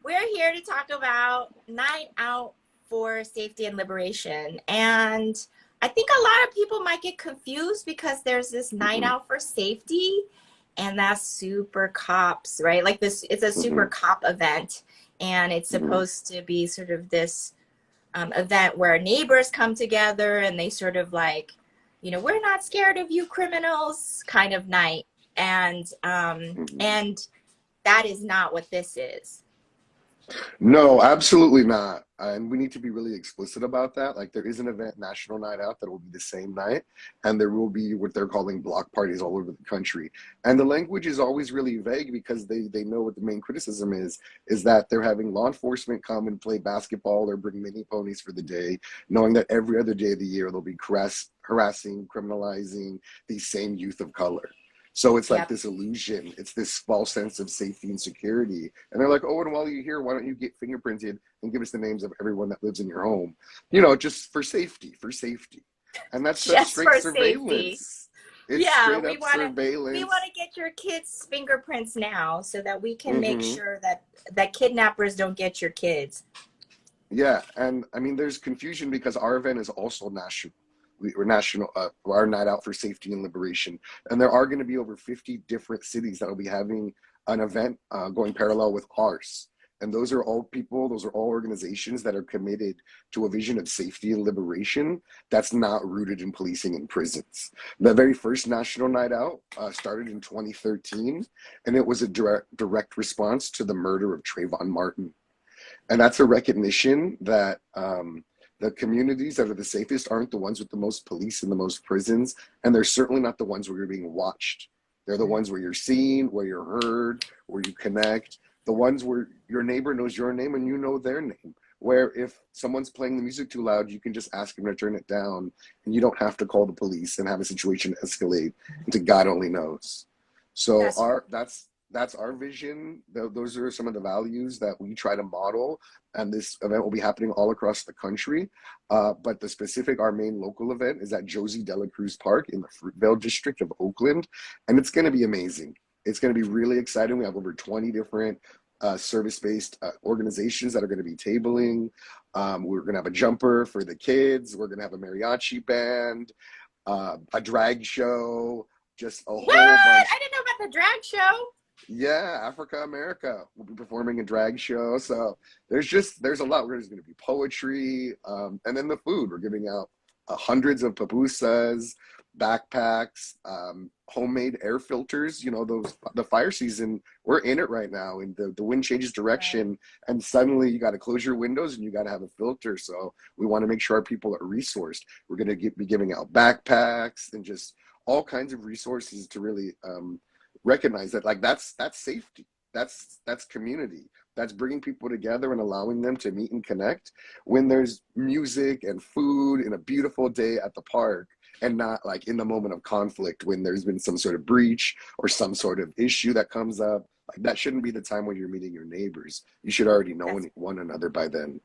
We're here to talk about Night Out for Safety and Liberation. And I think a lot of people might get confused because there's this Night Out for Safety, and that's super cops, right? Like this, it's a super cop event, and it's supposed to be sort of this event where neighbors come together and they sort of like, we're not scared of you criminals kind of night. And that is not what this is. No, absolutely not. And we need to be really explicit about that. Like there is an event, National Night Out, that will be the same night, and there will be what they're calling block parties all over the country. And the language is always really vague because they know what the main criticism is that they're having law enforcement come and play basketball or bring mini ponies for the day, knowing that every other day of the year they'll be harassing, criminalizing these same youth of color. So it's like this illusion, it's this false sense of safety and security. And they're like, oh, and while you're here, why don't you get fingerprinted and give us the names of everyone that lives in your home? Just for safety. And that's such Just straight for safety. surveillance. It's straight up surveillance. We want to get your kids' fingerprints now so that we can make sure that kidnappers don't get your kids. Yeah, and I mean, there's confusion because our event is also national. We're national, our Night Out for Safety and Liberation. And there are going to be over 50 different cities that will be having an event going parallel with ours. And those are all people, those are all organizations that are committed to a vision of safety and liberation that's not rooted in policing and prisons. The very first National Night Out started in 2013, and it was a direct response to the murder of Trayvon Martin. And that's a recognition that the communities that are the safest aren't the ones with the most police and the most prisons, and they're certainly not the ones where you're being watched. They're the ones where you're seen, where you're heard, where you connect, the ones where your neighbor knows your name and you know their name, where if someone's playing the music too loud, you can just ask them to turn it down, and you don't have to call the police and have a situation escalate into God only knows. So that's our vision. Those are some of the values that we try to model, and this event will be happening all across the country. But our main local event is at Josie de la Cruz Park in the Fruitvale district of Oakland, and it's going to be amazing. It's going to be really exciting. We have over 20 different service-based organizations that are going to be tabling. We're going to have a jumper for the kids. We're going to have a mariachi band, a drag show, just a whole bunch. I didn't know about the drag show. Yeah, Africa America will be performing a drag show. So there's a lot. There's going to be poetry, and then the food. We're giving out hundreds of pupusas, backpacks, homemade air filters. The fire season, we're in it right now, and the wind changes direction, and suddenly you got to close your windows and you got to have a filter. So we want to make sure our people are resourced. We're going to be giving out backpacks and just all kinds of resources to really recognize that, like, that's safety, that's community, that's bringing people together and allowing them to meet and connect when there's music and food and a beautiful day at the park, and not like in the moment of conflict when there's been some sort of breach or some sort of issue that comes up. Like, that shouldn't be the time when you're meeting your neighbors. You should already know one another by then.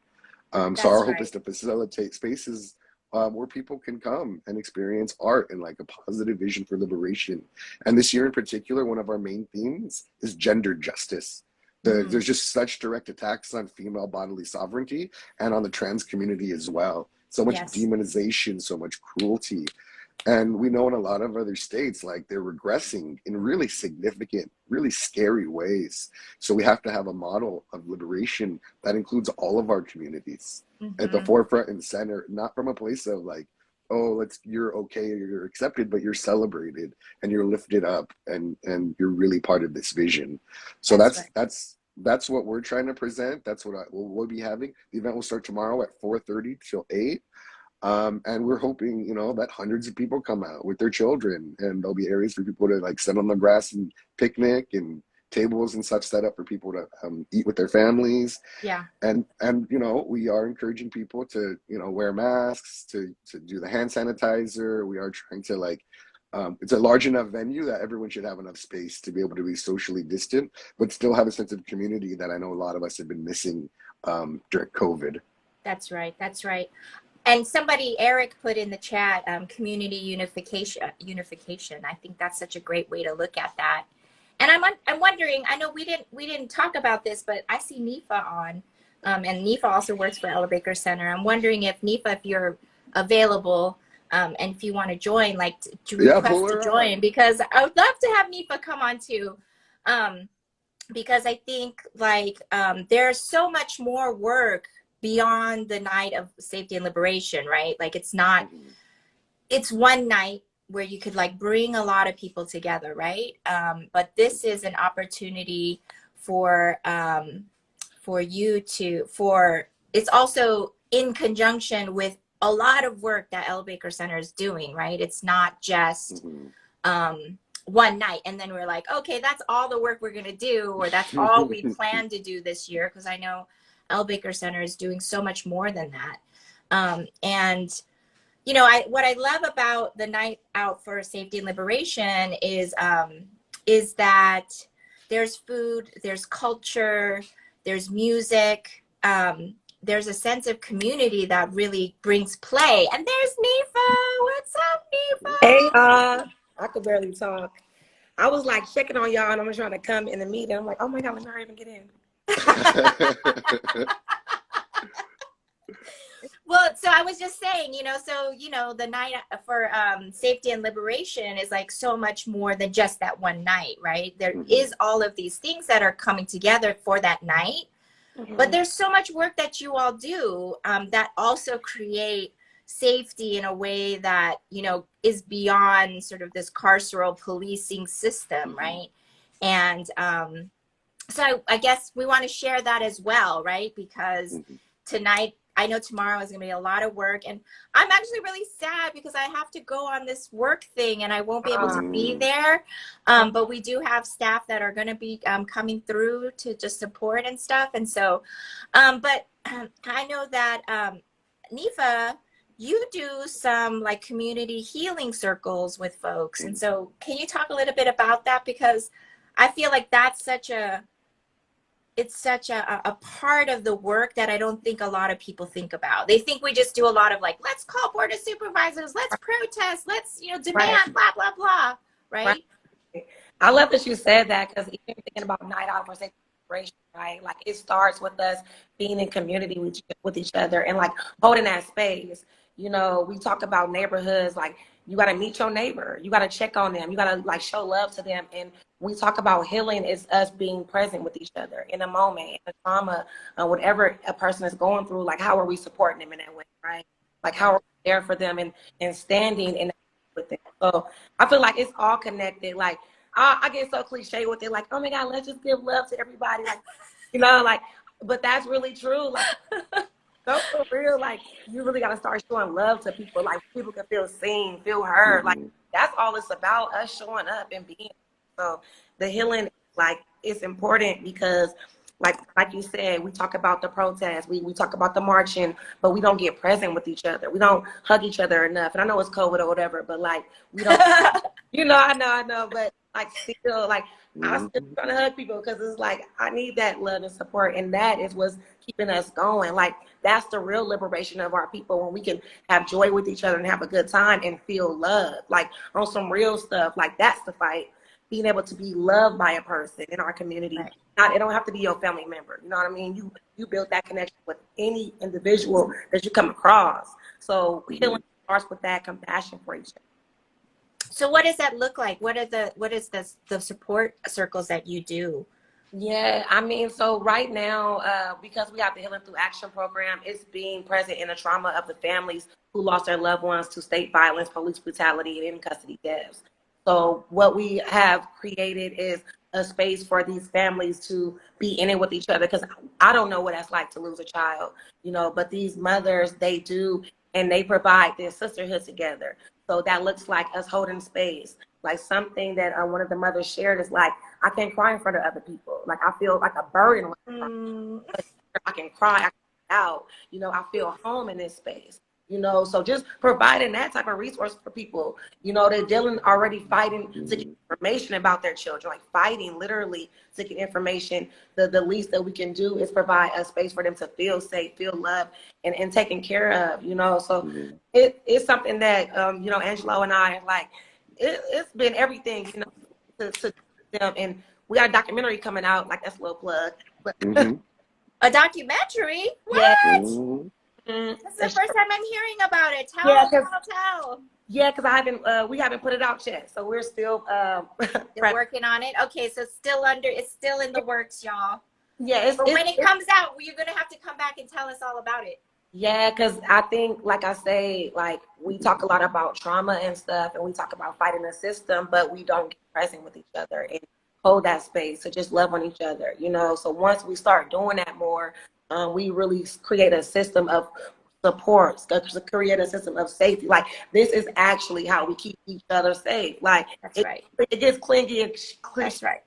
So our hope is to facilitate spaces where people can come and experience art and like a positive vision for liberation. And this year in particular, one of our main themes is gender justice. There's just such direct attacks on female bodily sovereignty and on the trans community as well. So much demonization, so much cruelty. And we know in a lot of other states, like, they're regressing in really significant, really scary ways. So we have to have a model of liberation that includes all of our communities at the forefront and center, not from a place of like, oh, you're okay, or you're accepted, but you're celebrated and you're lifted up and you're really part of this vision. So that's what we're trying to present. That's what we'll be having. The event will start tomorrow at 4:30 till 8. And we're hoping, that hundreds of people come out with their children, and there'll be areas for people to like sit on the grass and picnic, and tables and such set up for people to eat with their families. Yeah. And we are encouraging people to, wear masks, to do the hand sanitizer. We are trying to it's a large enough venue that everyone should have enough space to be able to be socially distant, but still have a sense of community that I know a lot of us have been missing during COVID. That's right. And Eric put in the chat, community unification. I think that's such a great way to look at that. And And I'm wondering, I know we didn't talk about this, but I see Nifa on, and Nifa also works for Ella Baker Center. I'm wondering if Nifa, if you're available, and if you want to join, like to Yeah, request pull to her up. join, because I would love to have Nifa come on too, because I think like there's so much more work beyond the night of safety and liberation, right? Like it's not, it's one night where you could like bring a lot of people together, right? But this is an opportunity for you to, for, it's also in conjunction with a lot of work that L Baker Center is doing, right? It's not just one night and then we're like, okay, that's all the work we're gonna do, or that's all we plan to do this year, because I know L Baker Center is doing so much more than that. And you know, what I love about the night out for safety and liberation is that there's food, there's culture, there's music, there's a sense of community that really brings play. And there's Nifa. What's up, Hey, Nifa? I could barely talk. I was like checking on y'all, and I'm trying to come in the meeting. I'm like, oh my God, let me hurry up and get in. Well, so I was just saying, you know, so, you know, the night for safety and liberation is like so much more than just that one night, right? There is all of these things that are coming together for that night, but there's so much work that you all do that also create safety in a way that, you know, is beyond sort of this carceral policing system, right? And so I guess we want to share that as well, right? Because tonight, I know tomorrow is going to be a lot of work, and I'm actually really sad because I have to go on this work thing and I won't be able to be there. But we do have staff that are going to be coming through to just support and stuff. And so, but I know that Nifa, you do some like community healing circles with folks. And so can you talk a little bit about that? Because I feel like that's such a, it's such a part of the work that I don't think a lot of people think about. They think we just do a lot of like, let's call board of supervisors, let's protest, let's, you know, demand, blah, blah, blah, right? I love that you said that, because even thinking about night out for safety and liberation, right? Like it starts with us being in community with each other and like holding that space. You know, we talk about neighborhoods, like you got to meet your neighbor, you got to check on them, you got to like show love to them. And we talk about healing is us being present with each other in a moment, in a trauma, whatever a person is going through. Like, how are we supporting them in that way, right? Like, how are we there for them and standing in with them? So I feel like it's all connected. Like, I get so cliche with it, like, oh my God, let's just give love to everybody. Like, you know, like, but that's really true. Like, so for real, like, you really got to start showing love to people. Like, people can feel seen, feel heard. Like, that's all it's about, us showing up and being. So the healing, like, it's important because, like you said, we talk about the protests, we talk about the marching, but we don't get present with each other. We don't hug each other enough. And I know it's COVID or whatever, but like, we don't, you know, I know, but like still, like, I'm still trying to hug people because it's like, I need that love and support. And that is what's keeping us going. Like, that's the real liberation of our people, when we can have joy with each other and have a good time and feel love, like on some real stuff. Like, that's the fight. Being able to be loved by a person in our community. Right. Not, it don't have to be your family member. You know what I mean? You build that connection with any individual that you come across. So healing starts with that compassion for each other. So what does that look like? What is the support circles that you do? Yeah, I mean, so right now, because we have the Healing Through Action program, it's being present in the trauma of the families who lost their loved ones to state violence, police brutality, and in custody deaths. So what we have created is a space for these families to be in it with each other, because I don't know what that's like to lose a child, you know, but these mothers, they do, and they provide their sisterhood together. So that looks like us holding space. Like something that one of the mothers shared is like, I can't cry in front of other people. Like, I feel like a burden. I can cry, I can out, you know, I feel home in this space. You know, so just providing that type of resource for people, you know, they're dealing already fighting to get information about their children, like fighting literally to get information. The least that we can do is provide a space for them to feel safe, feel loved, and taken care of, you know. So it's something that, you know, Angelo and I, like, it's been everything, you know, to them. And we got a documentary coming out. Like, that's a little plug. Mm-hmm. A documentary? Yeah. What? Mm-hmm. This is the first time I'm hearing about it. Yeah, Tell. Yeah, because we haven't put it out yet, so we're still You're working on it. Okay, so it's still in the works, y'all. Yeah, But when it comes out, you're gonna have to come back and tell us all about it. Yeah, because I think, like I say, like we talk a lot about trauma and stuff, and we talk about fighting the system, but we don't get present with each other and hold that space to just love on each other, you know. So once we start doing that more, we really create a system of support, to create a system of safety. Like, this is actually how we keep each other safe. Like, That's right. It gets clingy and That's right.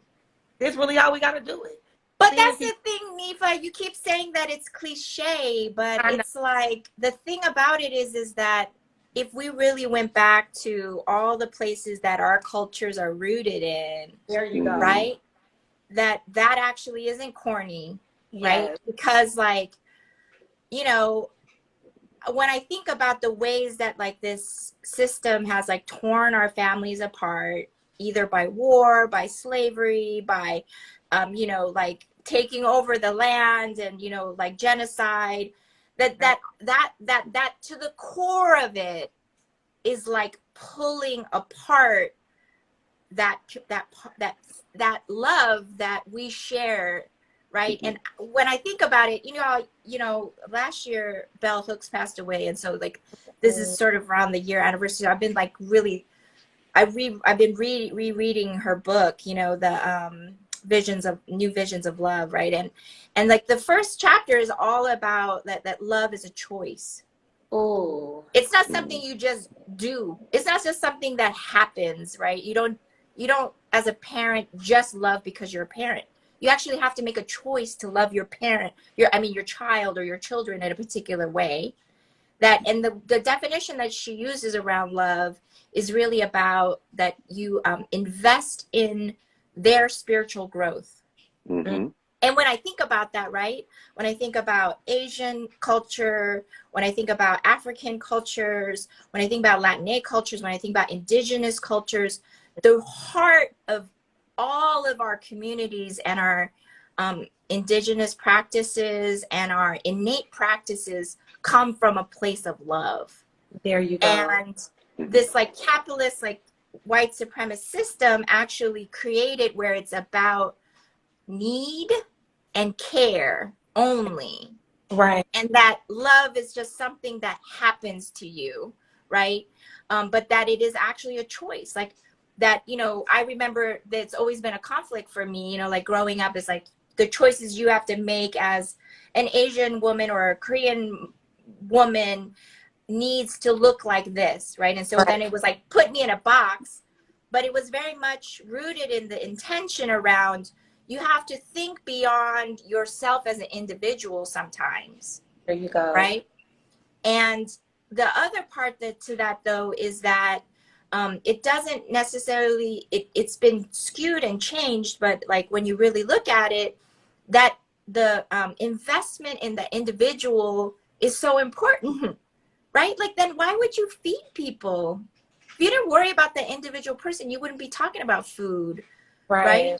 This really how we got to do it. But that's the thing, Nifa. You keep saying that it's cliche, but it's like the thing about it is that if we really went back to all the places that our cultures are rooted in, there you go, right? That actually isn't corny, right? Yes. Because, like, you know, when I think about the ways that like this system has like torn our families apart, either by war, by slavery, by you know, like taking over the land, and you know, like genocide, that to the core of it is like pulling apart that love that we share, right? And when I think about it, you know, last year Bell Hooks passed away, and so like this is sort of around the year anniversary. I've been like really, I've been rereading her book, you know, the New Visions of Love, right? And like the first chapter is all about that love is a choice. Oh, it's not something you just do. It's not just something that happens, right? You don't as a parent just love because you're a parent. You actually have to make a choice to love your parent, your child or your children in a particular way. That, and the definition that she uses around love is really about that you invest in their spiritual growth. Mm-hmm. And when I think about that, right, when I think about Asian culture, when I think about African cultures, when I think about Latinx cultures, when I think about indigenous cultures, the heart of all of our communities and our indigenous practices and our innate practices come from a place of love. There you go. And this like capitalist, like white supremacist system actually created where it's about need and care only, right? And that love is just something that happens to you, right? But that it is actually a choice. Like that, you know, I remember that it's always been a conflict for me, you know, like growing up is like the choices you have to make as an Asian woman or a Korean woman needs to look like this, right? And so then it was like put me in a box, but it was very much rooted in the intention around you have to think beyond yourself as an individual sometimes. There you go. Right? And the other part to that though is that it doesn't necessarily, it's been skewed and changed, but like when you really look at it, that the investment in the individual is so important, right? Like then why would you feed people? If you didn't worry about the individual person, you wouldn't be talking about food, right?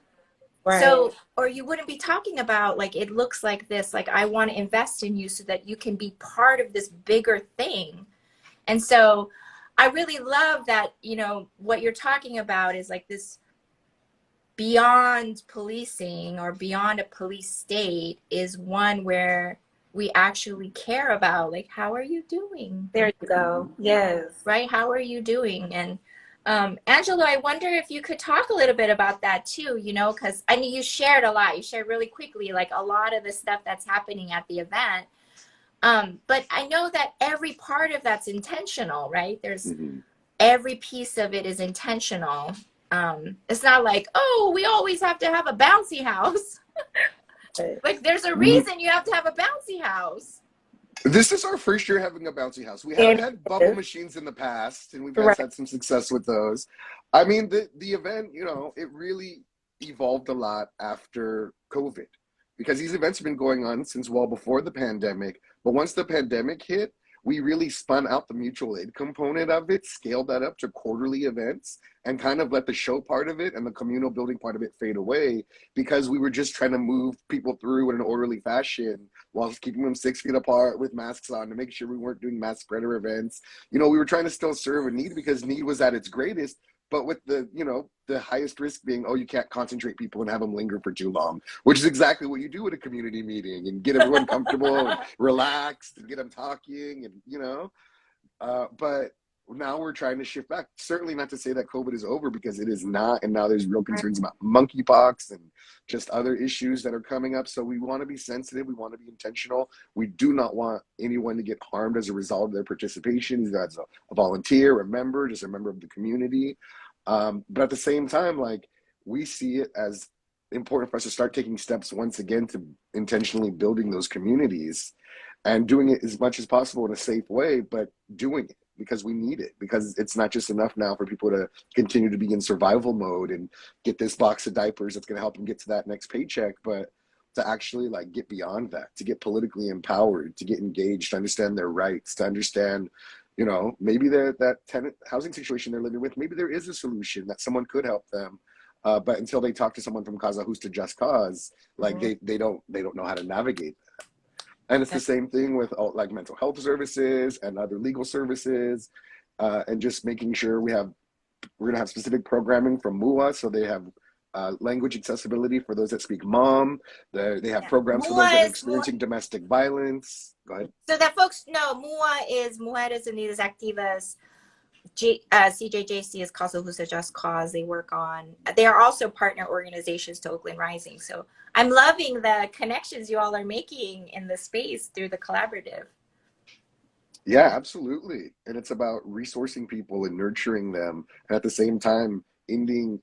So, or you wouldn't be talking about like, it looks like this, like I want to invest in you so that you can be part of this bigger thing. And so I really love that, you know, what you're talking about is like this beyond policing or beyond a police state is one where we actually care about, like, how are you doing? There you go. Yes. Right? How are you doing? And Angelo, I wonder if you could talk a little bit about that too, you know, because I know you shared a lot. You shared really quickly, like a lot of the stuff that's happening at the event. But I know that every part of that's intentional, right? There's every piece of it is intentional. It's not like, oh, we always have to have a bouncy house. Like there's a reason you have to have a bouncy house. This is our first year having a bouncy house. We have had bubble machines in the past, and we've had some success with those. I mean, the event, you know, it really evolved a lot after COVID, because these events have been going on since well before the pandemic. But once the pandemic hit, we really spun out the mutual aid component of it, scaled that up to quarterly events, and kind of let the show part of it and the communal building part of it fade away, because we were just trying to move people through in an orderly fashion whilst keeping them 6 feet apart with masks on to make sure we weren't doing mass spreader events. We were trying to still serve a need because need was at its greatest, but with the, the highest risk being, you can't concentrate people and have them linger for too long, which is exactly what you do at a community meeting, and get everyone comfortable and relaxed and get them talking, and, but now we're trying to shift back. Certainly not to say that COVID is over, because it is not. And now there's real concerns about monkeypox and just other issues that are coming up. So we want to be sensitive. We want to be intentional. We do not want anyone to get harmed as a result of their participation, either as a volunteer, a member, just a member of the community. But at the same time, we see it as important for us to start taking steps once again to intentionally building those communities and doing it as much as possible in a safe way, but doing it because we need it, because it's not just enough now for people to continue to be in survival mode and get this box of diapers that's going to help them get to that next paycheck, but to actually get beyond that, to get politically empowered, to get engaged, to understand their rights, to understand, maybe that tenant housing situation they're living with, maybe there is a solution that someone could help them. But until they talk to someone from Causa Justa Just Cause, they don't know how to navigate that. And it's the same thing with mental health services and other legal services, and just making sure we're going to have specific programming from MUA, so they have language accessibility for those that speak Hmong. They have programs for those that are experiencing domestic violence. Go ahead. So that folks know, MUA is Mujeres Unidas Activas. CJJC is Causa Justa Just Cause. They are also partner organizations to Oakland Rising. So I'm loving the connections you all are making in the space through the collaborative. Yeah, absolutely. And it's about resourcing people and nurturing them, and at the same time ending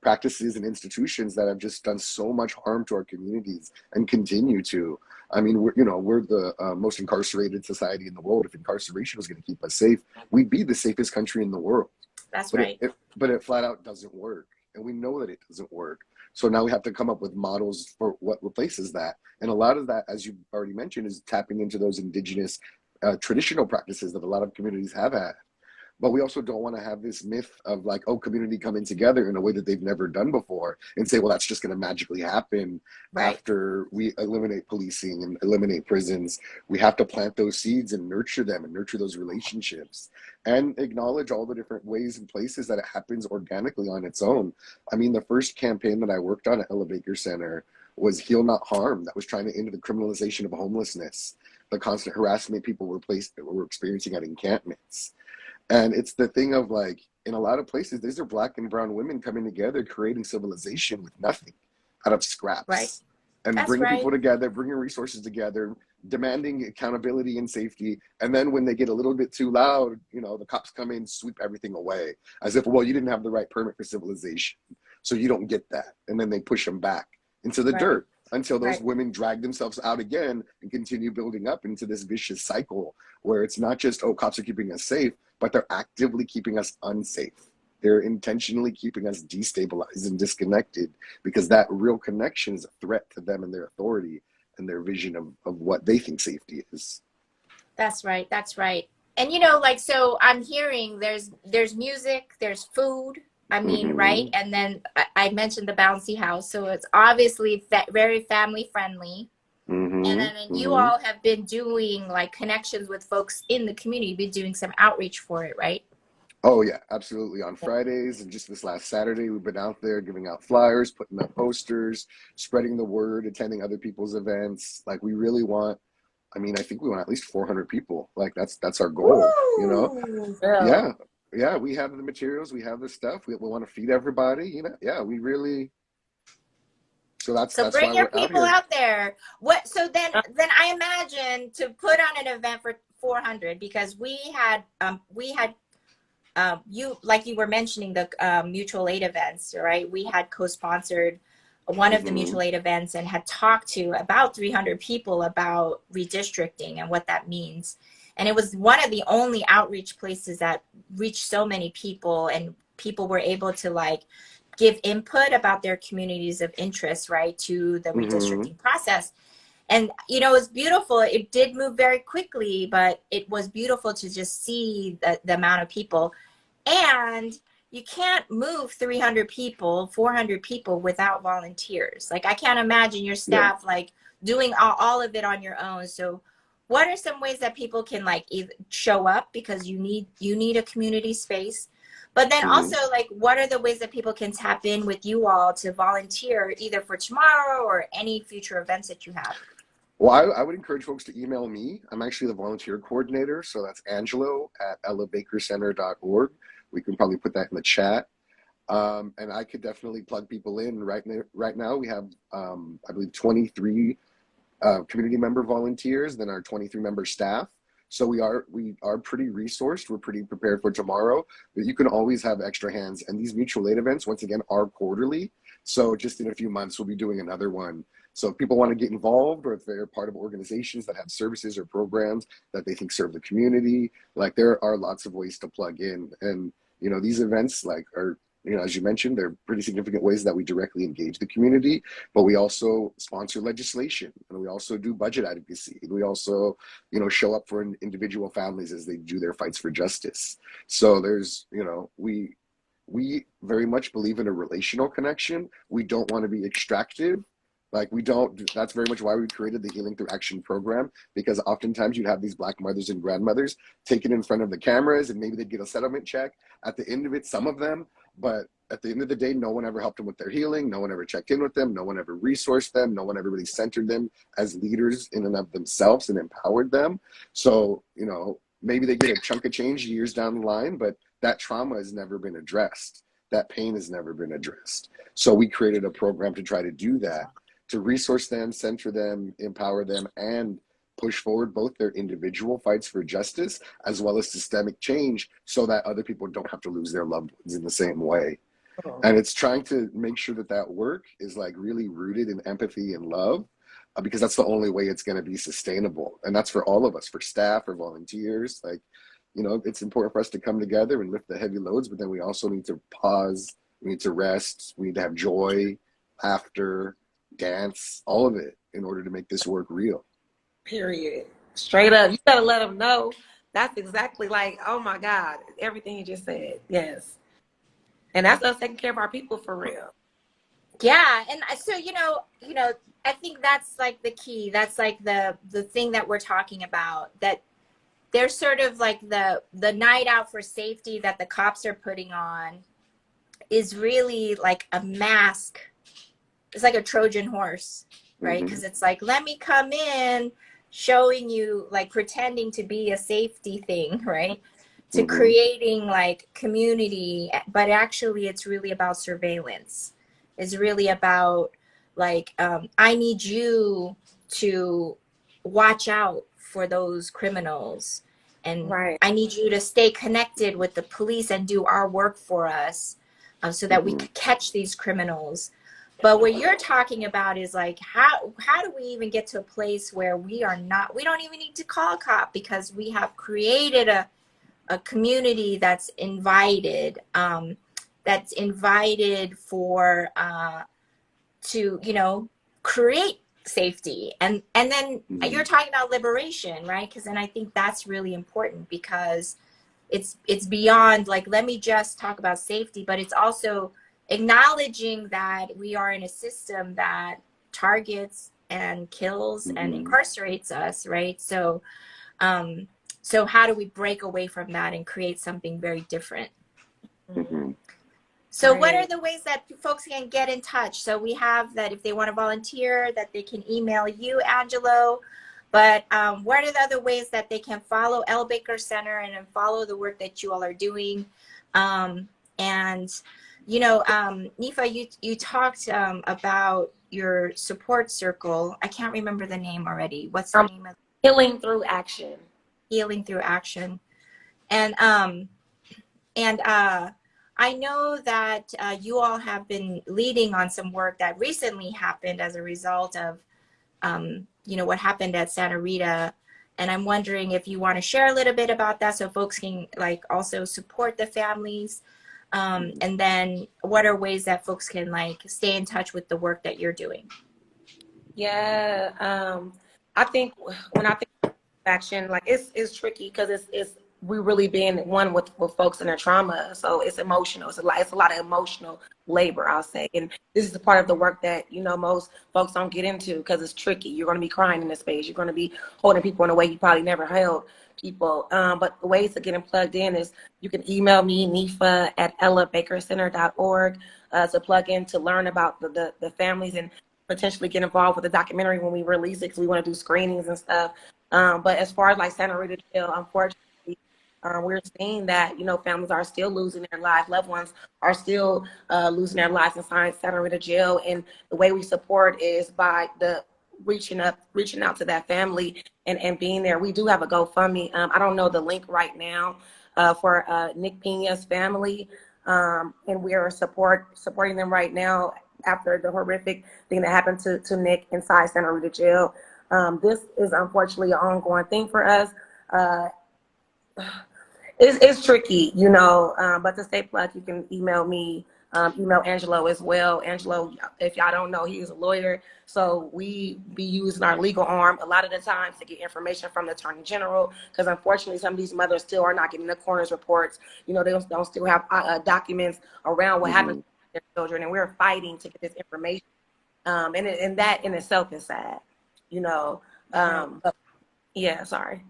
practices and institutions that have just done so much harm to our communities and continue to. I mean, we're the most incarcerated society in the world. If incarceration was going to keep us safe, we'd be the safest country in the world. That's right. But it flat out doesn't work. And we know that it doesn't work. So now we have to come up with models for what replaces that. And a lot of that, as you already mentioned, is tapping into those indigenous traditional practices that a lot of communities have had. But we also don't want to have this myth of community coming together in a way that they've never done before and say, well, that's just going to magically happen after we eliminate policing and eliminate prisons. We have to plant those seeds and nurture them and nurture those relationships and acknowledge all the different ways and places that it happens organically on its own. I mean, the first campaign that I worked on at Ella Baker Center was Heal Not Harm, that was trying to end the criminalization of homelessness, the constant harassment people were experiencing at encampments. And it's the thing of in a lot of places, these are Black and brown women coming together, creating civilization with nothing, out of scraps. Right. And That's bringing right. people together, bringing resources together, demanding accountability and safety. And then when they get a little bit too loud, the cops come in, sweep everything away, as if, well, you didn't have the right permit for civilization, so you don't get that. And then they push them back into the dirt until those women drag themselves out again and continue building up into this vicious cycle where it's not just, cops are keeping us safe, but they're actively keeping us unsafe. They're intentionally keeping us destabilized and disconnected, because that real connection is a threat to them and their authority and their vision of what they think safety is. That's right. That's right. And so I'm hearing there's music, there's food. I mean, right? And then I mentioned the bouncy house, so it's obviously very family friendly. And then you all have been doing connections with folks in the community. You've been doing some outreach for it, right? Oh yeah, absolutely. On Fridays and just this last Saturday, we've been out there giving out flyers, putting up posters, spreading the word, attending other people's events. We really want, I think we want at least 400 people. That's our goal. Woo! Yeah, we have the materials, we have the stuff. We want to feed everybody. Yeah, we really. So that's bring why your we're people out there. What? So then I imagine to put on an event for 400, because we had you, like you were mentioning, the mutual aid events, right? We had co-sponsored one of the mutual aid events and had talked to about 300 people about redistricting and what that means. And it was one of the only outreach places that reached so many people, and people were able to give input about their communities of interest, right, to the redistricting process. And you know, it's beautiful. It did move very quickly, but it was beautiful to just see the amount of people. And you can't move 300 people, 400 people without volunteers. Like, I can't imagine your Yeah. staff like doing all of it on your own. So what are some ways that people can like either show up, because you need a community space, but then also like what are the ways that people can tap in with you all to volunteer either for tomorrow or any future events that you have? Well, I would encourage folks to email me. I'm actually the volunteer coordinator, so that's Angelo at ellabakercenter.org. We can probably put that in the chat. And I could definitely plug people in right now. We have, I believe, 23 community member volunteers than our 23 member staff. So we are pretty resourced. We're pretty prepared for tomorrow, but you can always have extra hands. And these mutual aid events, once again, are quarterly. So just in a few months, we'll be doing another one. So if people want to get involved, or if they're part of organizations that have services or programs that they think serve the community, like there are lots of ways to plug in. And, you know, these events like are, you know, as you mentioned, they're pretty significant ways that we directly engage the community, but we also sponsor legislation, and we also do budget advocacy. We also, you know, show up for individual families as they do their fights for justice. So there's, you know, we very much believe in a relational connection. We don't want to be extractive. Like we don't, that's very much why we created the Healing Through Action program, because oftentimes you'd have these Black mothers and grandmothers taken in front of the cameras, and maybe they'd get a settlement check at the end of it, some of them, but at the end of the day, no one ever helped them with their healing. No one ever checked in with them. No one ever resourced them. No one ever really centered them as leaders in and of themselves and empowered them. So, you know, maybe they get a chunk of change years down the line, but that trauma has never been addressed. That pain has never been addressed. So we created a program to try to do that, to resource them, center them, empower them, and push forward both their individual fights for justice as well as systemic change, so that other people don't have to lose their loved ones in the same way. And it's trying to make sure that that work is like really rooted in empathy and love, because that's the only way it's going to be sustainable. And that's for all of us, for staff or volunteers. Like, you know, it's important for us to come together and lift the heavy loads, but then we also need to pause. We need to rest. We need to have joy, laughter, dance, all of it in order to make this work real. Period. Straight up. You gotta let them know. That's exactly like, oh my God, everything you just said. Yes. And that's us taking care of our people for real. Yeah. And so, you know, I think that's like the key. That's like the thing that we're talking about, that there's sort of like the night out for safety that the cops are putting on is really like a mask. It's like a Trojan horse, right? Because it's like, let me come in showing you, like pretending to be a safety thing, right? To creating like community, but actually it's really about surveillance. It's really about like, I need you to watch out for those criminals. And I need you to stay connected with the police and do our work for us, so that we could catch these criminals. But what you're talking about is like, how do we even get to a place where we don't even need to call a cop, because we have created a community that's invited for to, you know, create safety. And then you're talking about liberation, right? Because then I think that's really important, because it's beyond like, let me just talk about safety, but it's also acknowledging that we are in a system that targets and kills and incarcerates us, right? So so how do we break away from that and create something very different? So what are the ways that folks can get in touch? So we have that if they want to volunteer, that they can email you, Angelo. But what are the other ways that they can follow Ella Baker Center and follow the work that you all are doing? And, you know, Nifa, you talked about your support circle. I can't remember the name already. What's the name of it? Healing Through Action. Healing Through Action. And I know that you all have been leading on some work that recently happened as a result of, you know, what happened at Santa Rita. And I'm wondering if you want to share a little bit about that, so folks can like also support the families. And then what are ways that folks can like stay in touch with the work that you're doing? Yeah. I think when I think action, like it's tricky because it's we really being one with folks in their trauma, so it's emotional. It's a lot of emotional labor, I'll say, and this is a part of the work that most folks don't get into because it's tricky. You're going to be crying in this space. You're going to be holding people in a way you probably never held people. But the ways to get them plugged in is you can email me Nifa at ellabakercenter.org to plug in to learn about the families and potentially get involved with the documentary when we release it because we want to do screenings and stuff. But as far as like Santa Rita Jail, unfortunately, we're seeing that, families are still losing their lives. Loved ones are still losing their lives inside Santa Rita Jail. And the way we support is by the reaching out to that family and being there. We do have a GoFundMe. I don't know the link right now for Nick Pena's family. And we are supporting them right now after the horrific thing that happened to Nick inside Santa Rita Jail. This is unfortunately an ongoing thing for us. It's tricky, but to stay plugged, you can email me, email Angelo as well. Angelo, if y'all don't know, he is a lawyer. So we be using our legal arm a lot of the times to get information from the Attorney General, because unfortunately some of these mothers still are not getting the coroner's reports. They don't still have documents around what happened to their children, and we're fighting to get this information. And that in itself is sad, but yeah, sorry.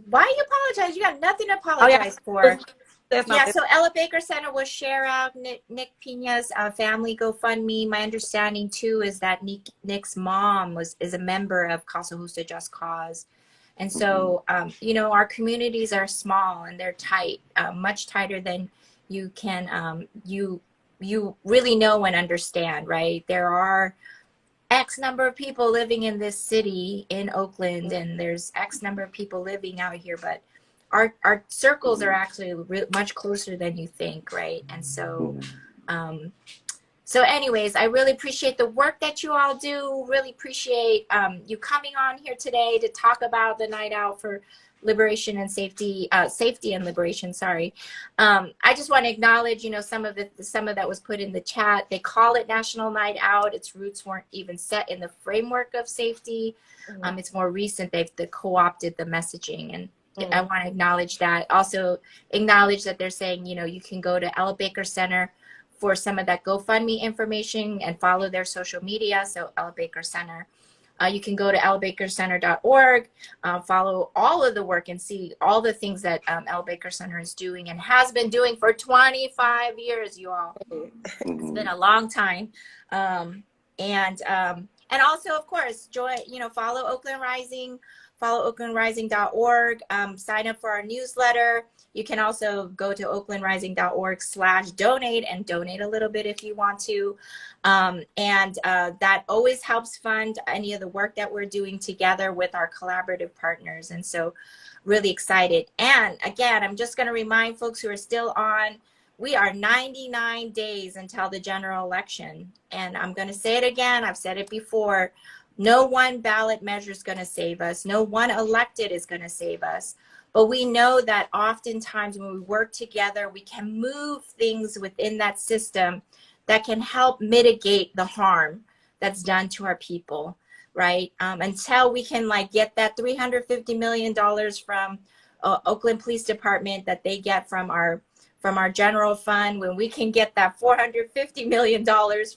Why you apologize? You got nothing to Oh, yeah. apologize for. That's Yeah, so Ella Baker Center will share out Nick Pena's family GoFundMe. My understanding too is that Nick's mom is a member of Casa Justa Just Cause, and so our communities are small and they're tight, much tighter than you can you really know and understand. Right? There are X number of people living in this city in Oakland, and there's X number of people living out here, but our circles are actually much closer than you think, right? And so, so anyways, I really appreciate the work that you all do. Really appreciate you coming on here today to talk about the Night Out for Liberation and Safety, Safety and Liberation. Sorry. I just want to acknowledge, some of that was put in the chat. They call it National Night Out. Its roots weren't even set in the framework of safety. It's more recent. They've co-opted the messaging, and I want to acknowledge that. Also acknowledge that they're saying, you can go to Ella Baker Center for some of that GoFundMe information and follow their social media. So Ella Baker Center. You can go to ellabakercenter.org, follow all of the work and see all the things that Ella Baker Center is doing and has been doing for 25 years, you all. It's been a long time. And also, of course, follow Oakland Rising, follow oaklandrising.org, sign up for our newsletter. You can also go to oaklandrising.org/donate and donate a little bit if you want to. That always helps fund any of the work that we're doing together with our collaborative partners. And so really excited. And again, I'm just going to remind folks who are still on, we are 99 days until the general election. And I'm going to say it again. I've said it before. No one ballot measure is going to save us. No one elected is going to save us. But we know that oftentimes when we work together, we can move things within that system that can help mitigate the harm that's done to our people, right? Until we can get that $350 million from Oakland Police Department that they get from our general fund, when we can get that $450 million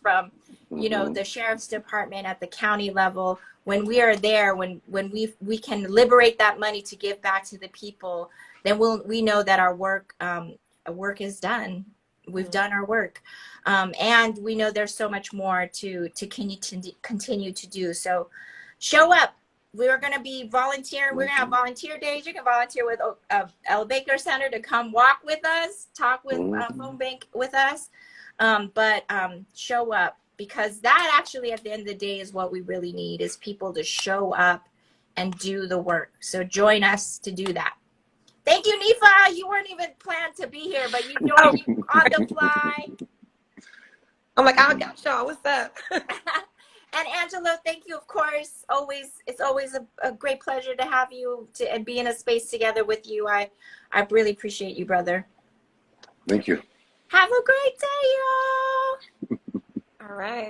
from the sheriff's department at the county level, when we are there, when we can liberate that money to give back to the people, then we know that our work is done. We've done our work, and we know there's so much more to continue to do. So show up. We're going to be volunteering. We're going to have volunteer days. You can volunteer with Ella Baker Center to come walk with us, talk with phone bank with us, but show up, because that actually at the end of the day is what we really need, is people to show up and do the work. So join us to do that. Thank you, Nifa. You weren't even planned to be here, but you joined me on the fly. I'm like, I got y'all. What's up? And Angelo, thank you, of course. It's always a great pleasure to have you and be in a space together with you. I really appreciate you, brother. Thank you. Have a great day, y'all. All right.